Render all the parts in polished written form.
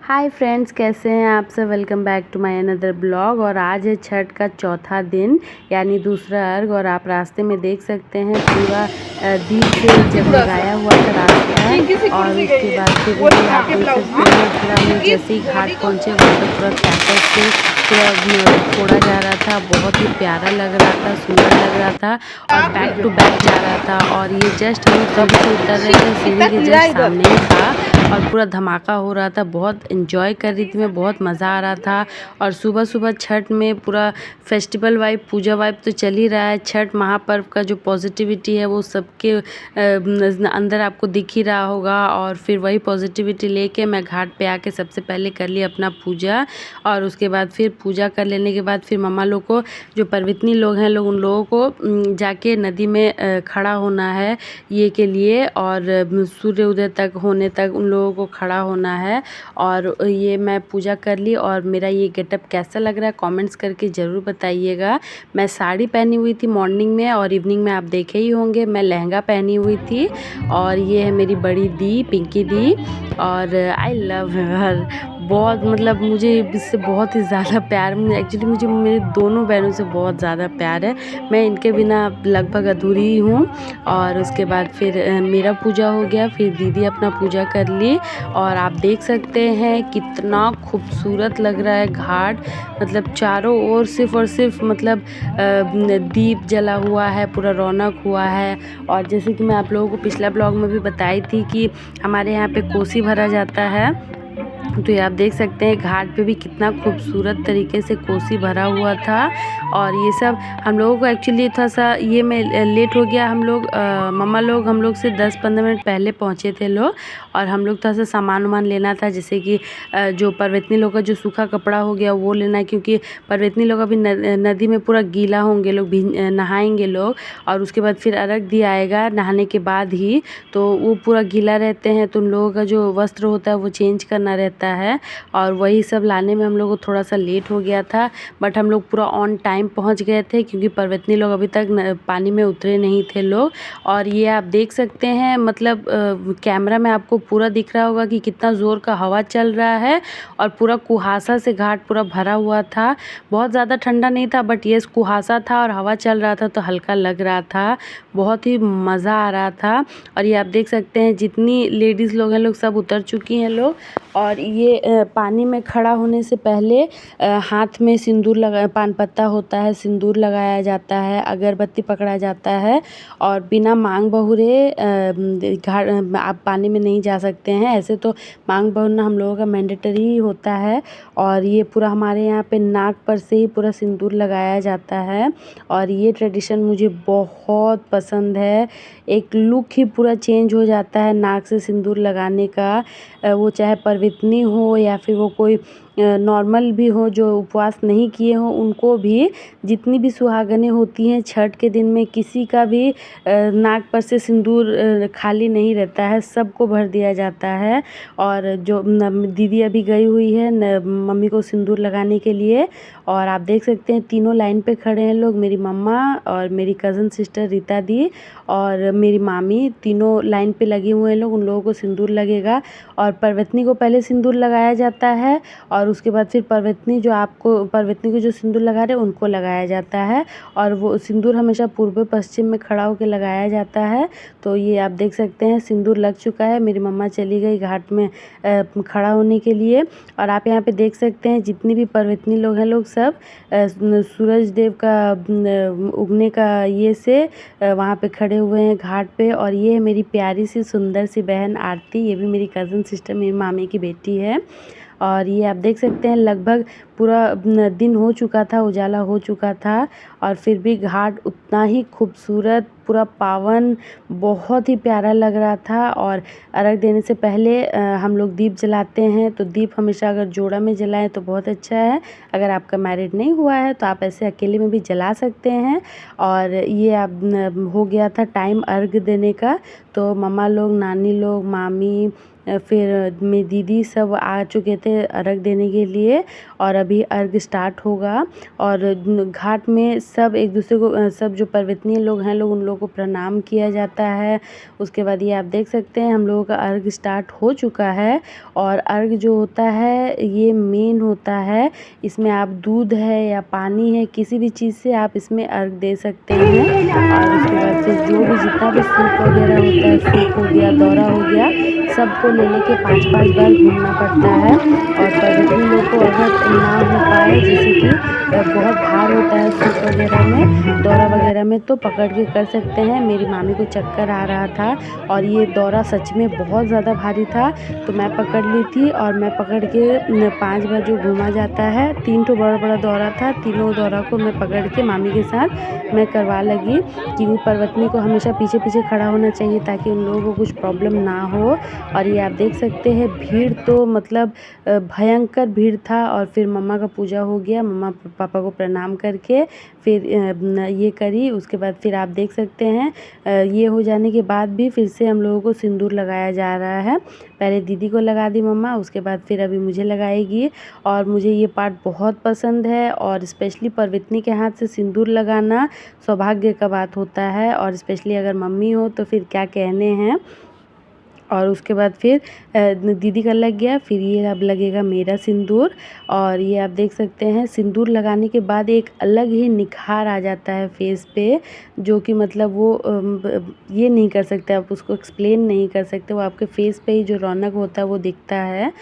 Hi friends, कैसे हैं आप सब। Welcome back to my another blog. और आज है छठ का चौथा दिन यानी दूसरा अर्घ। और आप रास्ते में देख सकते हैं पूरा दीप से जगमगाया हुआ था रास्ता। और उसके बाद फिर ये आप देख सकते हैं पूरा हम जैसे ही घाट पहुँचे वहाँ पर पूरा क्रैकर्स से पूरा फोड़ा जा रहा था। बहुत ही प्यारा लग रहा था, सुंदर लग रहा था और बैक टू बैक जा रहा था। और ये जस्ट हम सीढ़ी से उतर रहे थे, सीढ़ी के जस्ट सामने ही था और पूरा धमाका हो रहा था। बहुत एंजॉय कर रही थी मैं, बहुत मज़ा आ रहा था। और सुबह सुबह छठ में पूरा फेस्टिवल वाइब, पूजा वाइब तो चल ही रहा है। छठ महापर्व का जो पॉजिटिविटी है वो सबके अंदर आपको दिख ही रहा होगा। और फिर वही पॉजिटिविटी लेके मैं घाट पे आके सबसे पहले कर ली अपना पूजा। और उसके बाद फिर पूजा कर लेने के बाद फिर मम्मा लोग को, जो परवितनी लोग हैं लोग, उन लोगों को जाके नदी में खड़ा होना है ये के लिए। और सूर्य उदय तक होने तक उन लोगों को खड़ा होना है। और ये मैं पूजा कर ली। और मेरा ये गेटअप कैसा लग रहा है कमेंट्स करके ज़रूर बताइएगा। मैं साड़ी पहनी हुई थी मॉर्निंग में, और इवनिंग में आप देखे ही होंगे मैं लहंगा पहनी हुई थी। और ये है मेरी बड़ी दी, पिंकी दी। और आई लव हर बहुत, मतलब मुझे इससे बहुत ही ज़्यादा प्यार, एक्चुअली मुझे मेरी दोनों बहनों से बहुत ज़्यादा प्यार है। मैं इनके बिना लगभग अधूरी ही हूँ। और उसके बाद फिर मेरा पूजा हो गया, फिर दीदी अपना पूजा कर ली। और आप देख सकते हैं कितना खूबसूरत लग रहा है घाट। मतलब चारों ओर सिर्फ और सिर्फ मतलब दीप जला हुआ है, पूरा रौनक हुआ है। और जैसे कि मैं आप लोगों को पिछला ब्लॉग में भी बताई थी कि हमारे यहाँ पे कोसी भरा जाता है। तो ये आप देख सकते हैं घाट पे भी कितना खूबसूरत तरीके से कोसी भरा हुआ था। और ये सब हम लोगों को एक्चुअली थोड़ा सा ये में लेट हो गया। हम लोग मम्मा लोग हम लोग से 10-15 मिनट पहले पहुँचे थे लोग। और हम लोग थोड़ा सा सामान वामान लेना था, जैसे कि जो परवतनी लोग का जो सूखा कपड़ा हो गया वो लेना है, क्योंकि परवतनी लोग अभी नदी में पूरा गीला होंगे लोग, भी नहाएंगे लोग। और उसके बाद फिर अर्घ दिया आएगा नहाने के बाद ही, तो वो पूरा गीला रहते हैं, तो उन लोगों का जो वस्त्र होता है वो चेंज करना रहता है। और वही सब लाने में हम लोग को थोड़ा सा लेट हो गया था। बट हम लोग पूरा ऑन टाइम पहुंच गए थे, क्योंकि परवतनी लोग अभी तक पानी में उतरे नहीं थे लोग। और ये आप देख सकते हैं, मतलब कैमरा में आपको पूरा दिख रहा होगा कि कितना ज़ोर का हवा चल रहा है। और पूरा कुहासा से घाट पूरा भरा हुआ था। बहुत ज़्यादा ठंडा नहीं था, बट ये कुहासा था और हवा चल रहा था तो हल्का लग रहा था। बहुत ही मज़ा आ रहा था। और ये आप देख सकते हैं जितनी लेडीज़ लोग हैं लोग सब उतर चुकी हैं लोग। और ये पानी में खड़ा होने से पहले हाथ में सिंदूर लगा, पान पत्ता होता है, सिंदूर लगाया जाता है, अगरबत्ती पकड़ा जाता है। और बिना मांग बहुरे घाट आप पानी में नहीं जा सकते हैं। ऐसे तो मांग बहुरना हम लोगों का मैंडेटरी ही होता है। और ये पूरा हमारे यहाँ पे नाक पर से ही पूरा सिंदूर लगाया जाता है। और ये ट्रेडिशन मुझे बहुत पसंद है। एक लुक ही पूरा चेंज हो जाता है नाक से सिंदूर लगाने का। वो चाहे परवितनी हो या फिर वो कोई नॉर्मल भी हो जो उपवास नहीं किए हों, उनको भी, जितनी भी सुहागनें होती हैं छठ के दिन में, किसी का भी नाक पर से सिंदूर खाली नहीं रहता है, सबको भर दिया जाता है। और जो दीदी अभी गई हुई है मम्मी को सिंदूर लगाने के लिए। और आप देख सकते हैं तीनों लाइन पे खड़े हैं लोग, मेरी मम्मा और मेरी कज़न सिस्टर रीता दी और मेरी मामी, तीनों लाइन पे लगे हुए हैं लोग। उन लोगों को सिंदूर लगेगा। और परवतनी को पहले सिंदूर लगाया जाता है, और उसके बाद फिर परवतनी को जो सिंदूर लगा रहे हैं उनको लगाया जाता है। और वो सिंदूर हमेशा पूर्व पश्चिम में खड़ा होकर लगाया जाता है। तो ये आप देख सकते हैं सिंदूर लग चुका है। मेरी मम्मा चली गई घाट में खड़ा होने के लिए। और आप यहाँ पे देख सकते हैं जितनी भी परवतनी लोग हैं लोग सब सूरज देव का उगने का ये से वहाँ पे खड़े हुए हैं घाट पे। और ये है मेरी प्यारी सी सुंदर सी बहन आरती, ये भी मेरी कज़न सिस्टर, मेरी मामी की बेटी है। और ये आप देख सकते हैं लगभग पूरा दिन हो चुका था, उजाला हो चुका था। और फिर भी घाट उतना ही खूबसूरत, पूरा पावन, बहुत ही प्यारा लग रहा था। और अर्घ देने से पहले हम लोग दीप जलाते हैं, तो दीप हमेशा अगर जोड़ा में जलाएं तो बहुत अच्छा है। अगर आपका मैरिड नहीं हुआ है तो आप ऐसे अकेले में भी जला सकते हैं। और ये अब हो गया था टाइम अर्घ देने का। तो मम्मा लोग, नानी लोग, मामी, फिर मेरी दीदी सब आ चुके थे अर्घ देने के लिए और अभी अर्घ स्टार्ट होगा। और घाट में सब एक दूसरे को सब जो पर्वतनीय लोग हैं उन लोगों को प्रणाम किया जाता है। उसके बाद ये आप देख सकते हैं हम लोगों का अर्घ स्टार्ट हो चुका है। और अर्घ जो होता है ये मेन होता है, इसमें आप दूध है या पानी है किसी भी चीज़ से आप इसमें अर्घ दे सकते हैं। और उसके बाद फिर जो भी जितना भी सूप वगैरह होता है, सूप हो गया, दौरा हो गया, सबको ले लेके 5-5 बार घूमना पड़ता है। और पर्वतीय लोग को अगर ना हो पाए, जैसे कि बहुत भार होता है सूप वगैरह में, दौरा वगैरह में, तो पकड़ के कर सकते हैं। मेरी मामी को चक्कर आ रहा था और ये दौरा सच में बहुत ज़्यादा भारी था, तो मैं पकड़ ली थी और मैं पकड़ के 5 बार जो घूमा जाता है, 3 ठो बड़ा बड़ा दौरा था, तीनों दौरा को मैं पकड़ के मामी के साथ मैं करवा लगी। क्योंकि पर्वतनी को हमेशा पीछे पीछे खड़ा होना चाहिए ताकि उन लोगों को कुछ प्रॉब्लम ना हो। और ये आप देख सकते हैं भीड़ तो मतलब भयंकर भीड़ था। और फिर मम्मा का पूजा हो गया, मम्मा पापा को प्रणाम करके फिर ये करी। उसके बाद फिर आप देख सकते हैं ये हो जाने के बाद भी फिर से हम लोगों को सिंदूर लगाया जा रहा है। पहले दीदी को लगा दी मम्मा, उसके बाद फिर अभी मुझे लगाएगी। और मुझे ये पार्ट बहुत पसंद है और स्पेशली पर्वतनी के हाथ से सिंदूर लगाना सौभाग्य का बात होता है, और स्पेशली अगर मम्मी हो तो फिर क्या कहने हैं। और उसके बाद फिर दीदी का लग गया, फिर ये अब लगेगा मेरा सिंदूर। और ये आप देख सकते हैं सिंदूर लगाने के बाद एक अलग ही निखार आ जाता है फेस पे, जो कि मतलब वो ये नहीं कर सकते, आप उसको एक्सप्लेन नहीं कर सकते। वो आपके फेस पे ही जो रौनक होता है वो दिखता है,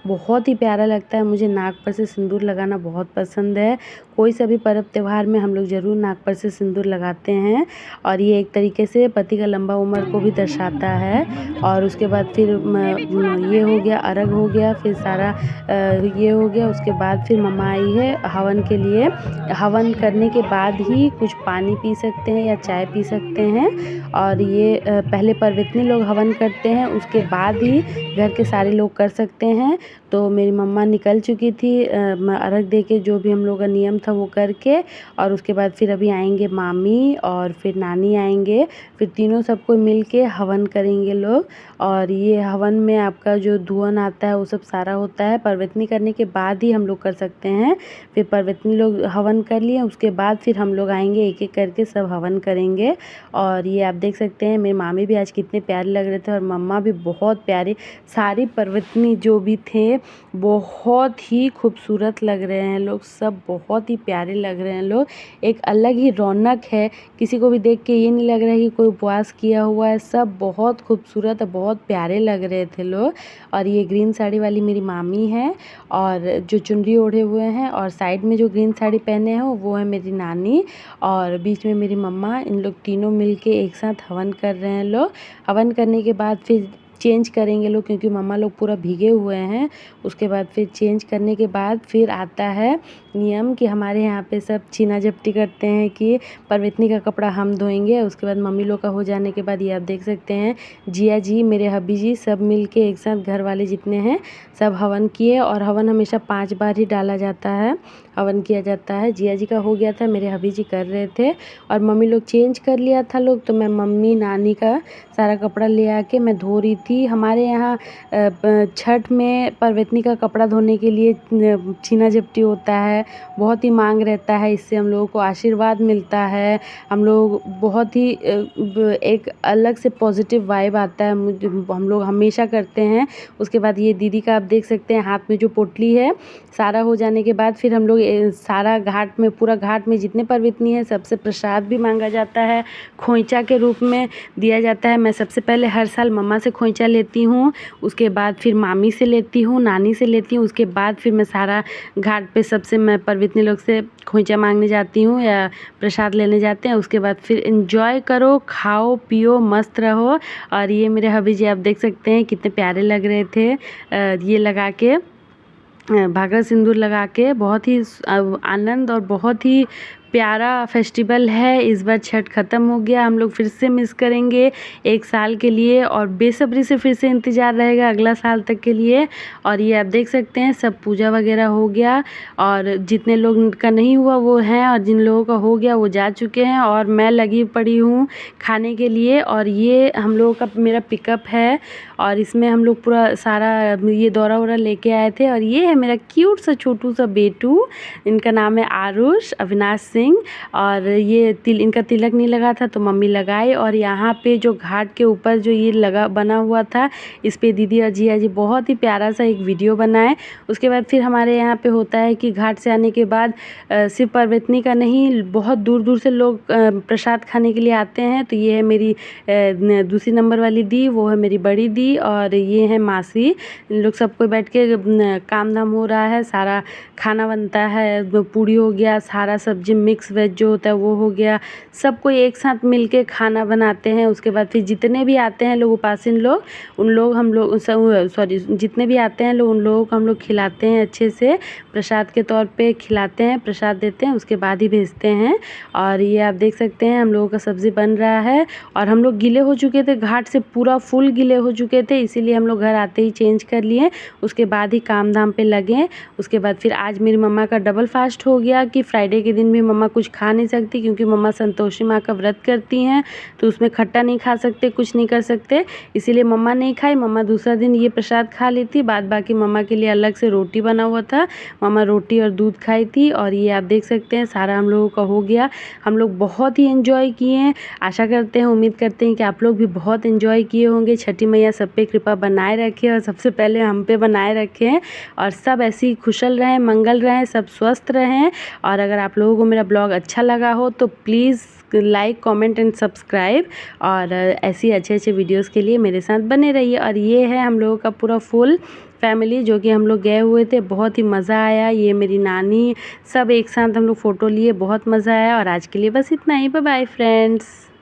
बहुत ही प्यारा लगता है। मुझे नाक पर से सिंदूर लगाना बहुत पसंद है। कोई सा भी पर्व त्यौहार में हम लोग ज़रूर नाक पर से सिंदूर लगाते हैं। और ये एक तरीके से पति का लंबा उम्र को भी दर्शाता है। और उसके बाद फिर ये हो गया, अर्घ हो गया, फिर सारा ये हो गया। उसके बाद फिर मम्मा आई है हवन के लिए। हवन करने के बाद ही कुछ पानी पी सकते हैं या चाय पी सकते हैं। और ये पहले पर्वतनी लोग हवन करते हैं, उसके बाद ही घर के सारे लोग कर सकते हैं। तो मेरी मम्मा निकल चुकी थी अर्घ दे के, जो भी हम लोग का नियम था वो करके। और उसके बाद फिर अभी आएंगे मामी और फिर नानी आएंगे, फिर तीनों सबको मिल के हवन करेंगे लोग। और ये हवन में आपका जो धुआं आता है वो सब सारा होता है, पर्वतनी करने के बाद ही हम लोग कर सकते हैं। फिर पर्वतनी लोग हवन कर लिए, उसके बाद फिर हम लोग आएंगे, एक एक करके सब हवन करेंगे। और ये आप देख सकते हैं मेरे मामी भी आज कितने प्यारे लग रहे थे और मम्मा भी बहुत प्यारी। सारी पर्वतनी जो भी थे बहुत ही खूबसूरत लग रहे हैं लोग, सब बहुत ही प्यारे लग रहे हैं लोग। एक अलग ही रौनक है, किसी को भी देख के ये नहीं लग रहा है कि कोई उपवास किया हुआ है। सब बहुत खूबसूरत है, बहुत प्यारे लग रहे थे लोग। और ये ग्रीन साड़ी वाली मेरी मामी है और जो चुनरी ओढ़े हुए हैं, और साइड में जो ग्रीन साड़ी पहने हैं वो है मेरी नानी, और बीच में मेरी मम्मा। इन लोग तीनों मिलके एक साथ हवन कर रहे हैं लोग। हवन करने के बाद फिर चेंज करेंगे लोग, क्योंकि मम्मा लोग पूरा भीगे हुए हैं। उसके बाद फिर चेंज करने के बाद फिर आता है नियम कि हमारे यहाँ पे सब छीना झपटी करते हैं कि पर्वतनी का कपड़ा हम धोएंगे। उसके बाद मम्मी लोग का हो जाने के बाद ये आप देख सकते हैं जिया जी, मेरे हबी जी, सब मिल के एक साथ घर वाले जितने हैं सब हवन किए। और हवन हमेशा 5 बार ही डाला जाता है, हवन किया जाता है। जिया जी का हो गया था, मेरे हबी जी कर रहे थे और मम्मी लोग चेंज कर लिया था लोग, तो मैं मम्मी नानी का सारा कपड़ा ले आके मैं धो रही थी। हमारे यहाँ छठ में पर्वतनी का कपड़ा धोने के लिए छीना झपटी होता है, बहुत ही मांग रहता है, इससे हम लोगों को आशीर्वाद मिलता है। हम लोग बहुत ही एक अलग से पॉजिटिव वाइब आता है, हम लोग हमेशा करते हैं। उसके बाद ये दीदी का आप देख सकते हैं हाथ में जो पोटली है, सारा हो जाने के बाद फिर हम लोग सारा घाट में, पूरा घाट में जितने पर्वतनी है सबसे प्रसाद भी मांगा जाता है, खोइंचा के रूप में दिया जाता है। मैं सबसे पहले हर साल मम्मा से खोइंचा लेती हूँ, उसके बाद फिर मामी से लेती हूँ, नानी से लेती हूँ, उसके बाद फिर मैं सारा घाट पे सबसे मैं पर्वतनी लोग से खोइंचा मांगने जाती हूँ या प्रसाद लेने जाते हैं। उसके बाद फिर एंजॉय करो, खाओ पियो, मस्त रहो। और ये मेरे हबी जी आप देख सकते हैं कितने प्यारे लग रहे थे ये लगा के, भागरा सिंदूर लगा के, बहुत ही आनंद और बहुत ही प्यारा फेस्टिवल है। इस बार छठ ख़त्म हो गया, हम लोग फिर से मिस करेंगे 1 साल के लिए और बेसब्री से फिर से इंतज़ार रहेगा अगला साल तक के लिए। और ये आप देख सकते हैं सब पूजा वगैरह हो गया और जितने लोग का नहीं हुआ वो हैं और जिन लोगों का हो गया वो जा चुके हैं और मैं लगी पड़ी हूँ खाने के लिए। और ये हम लोगों का मेरा पिकअप है और इसमें हम लोग पूरा सारा ये दौरा वौरा लेके आए थे। और ये है मेरा क्यूट सा छोटू सा बेटू, इनका नाम है आरुष अविनाश सिंह। और ये इनका तिलक नहीं लगा था तो मम्मी लगाई। और यहाँ पे जो घाट के ऊपर जो ये लगा बना हुआ था, इस पे दीदी और जिया जी बहुत ही प्यारा सा एक वीडियो बनाए। उसके बाद फिर हमारे यहाँ पे होता है कि घाट से आने के बाद सिर्फ परवतनी का नहीं, बहुत दूर दूर से लोग प्रसाद खाने के लिए आते हैं। तो ये है मेरी दूसरी नंबर वाली दी, वो है मेरी बड़ी दी और ये है मासी। इन लोग सबको बैठ के काम धाम हो रहा है, सारा खाना बनता है, पूड़ी हो गया, सारा सब्जी मिक्स वेज जो होता है वो हो गया, सबको एक साथ मिल के खाना बनाते हैं। उसके बाद फिर जितने भी आते हैं लोग उपासीन लोग, उन लोग हम लोग सॉरी जितने भी आते हैं लोग उन लोगों को हम लोग खिलाते हैं, अच्छे से प्रसाद के तौर पे खिलाते हैं, प्रसाद देते हैं, उसके बाद ही भेजते हैं। और ये आप देख सकते हैं हम लोगों का सब्ज़ी बन रहा है और हम लोग गीले हो चुके थे, घाट से पूरा फुल गीले हो चुके थे, इसीलिए हम लोग घर आते ही चेंज कर लिए, उसके बाद ही काम धाम पे लगे। उसके बाद फिर आज मेरी मम्मा का डबल फास्ट हो गया कि फ्राइडे के दिन भी मम्मा कुछ खा नहीं सकती क्योंकि मम्मा संतोषी माँ का व्रत करती हैं, तो उसमें खट्टा नहीं खा सकते, कुछ नहीं कर सकते, इसीलिए मम्मा नहीं खाई। मम्मा दूसरा दिन ये प्रसाद खा ली थी, बाद बाकी मम्मा के लिए अलग से रोटी बना हुआ था, मम्मा रोटी और दूध खाई थी। और ये आप देख सकते हैं सारा हम लोगों का हो गया, हम लोग बहुत ही एंजॉय किए हैं। आशा करते हैं, उम्मीद करते हैं कि आप लोग भी बहुत एंजॉय किए होंगे। छठी मैया सब पे कृपा बनाए रखे और सबसे पहले हम पे बनाए रखें और सब ऐसे ही खुशल रहें, मंगल रहें, सब स्वस्थ रहें। और अगर आप लोगों को मेरा ब्लॉग अच्छा लगा हो तो please like comment and subscribe और ऐसी अच्छे अच्छे वीडियोस के लिए मेरे साथ बने रहिए। और ये है हम लोगों का पूरा फुल फैमिली जो कि हम लोग गए हुए थे, बहुत ही मज़ा आया। ये मेरी नानी, सब एक साथ हम लोग फ़ोटो लिए, बहुत मज़ा आया। और आज के लिए बस इतना ही, बाय बाय फ्रेंड्स।